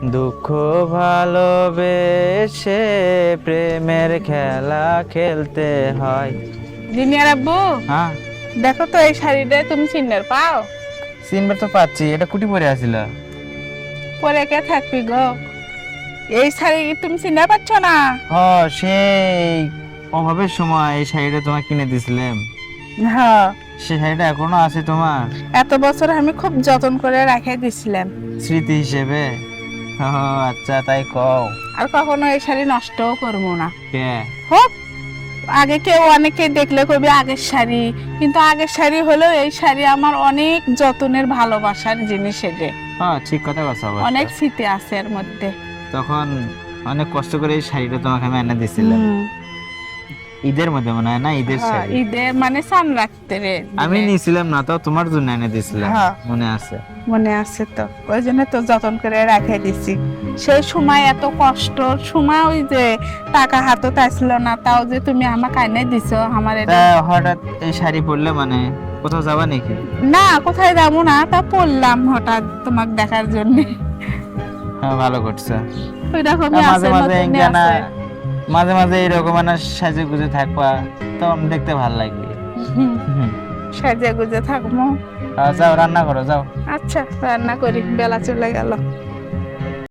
দুঃখ ভালোবেসে প্রেমের খেলা খেলতে হয়। জিনিয়ার আব্বু, হ্যাঁ, দেখো তো এই শাড়িটা তুমি চিনার পাও? চিনবার তো পাচ্ছি, এটা কুটি পরে আছিল। পরে কে থাকবি গো? এই শাড়ি তুমি চিনতে পারছো না? হ, সেই অভাবের সময় এই শাড়িটা তোমাকে কিনে দিছিলাম। হ্যাঁ, সেই শাড়িটা এখনো আছে তোমার এত বছর আমি খুব যত্ন করে রেখে দিছিলাম। স্মৃতি হিসেবে? ও আচ্ছা, তাই কও। আর কখনো এই শাড়ি নষ্টও করবো না। কে? হোক, আগে কেউ অনেকে দেখলে কবি আগের শাড়ি, কিন্তু আগের শাড়ি হলেও এই শাড়ি আমার অনেক যত্নের ভালোবাসার জিনিস। এটা হ্যাঁ, ঠিক কথা কথা অবশ্য। অনেক স্মৃতি আছে এর মধ্যে। তখন অনেক কষ্ট করে এই শাড়িটা তোমাকে আমি এনে দিছিলাম। হুম, ঈদের মধ্যে মনে হয় না? ঈদের হ্যাঁ, শাড়ি ঈদে মানে চান রাখতে রে আমি নিয়েছিলাম না, তো তোমার জন্য এনে দিছিলাম, হ্যাঁ। মনে আছে? মনে আছে তো, ওই জন্য তো যত্ন করে রেখে দিছি। সেই সময় এত কষ্ট সময়, ওই যে টাকা হাতত আসলো না, তাও যে তুমি আমাকে এনে দিছো আমার তা হঠাৎ এই শাড়ি পরলে মানে কোথাও যাবা নাকি? না, কোথায় যাবো না, তা পড়লাম হঠাৎ তোমাকে দেখার জন্য। হ্যাঁ, ভালো করছো। ওই রকমই মাঝে আছে, মাঝে নতুনই কেনা, আছে। মাঝে মাঝে এরকম মানে সাজে গুজে থাকবা, তখন দেখতে ভালো লাগবে। সাজে গুজে থাকবো। যাও রান্না করো, যাও। আচ্ছা, রান্না করি, বেলা চলে গেল।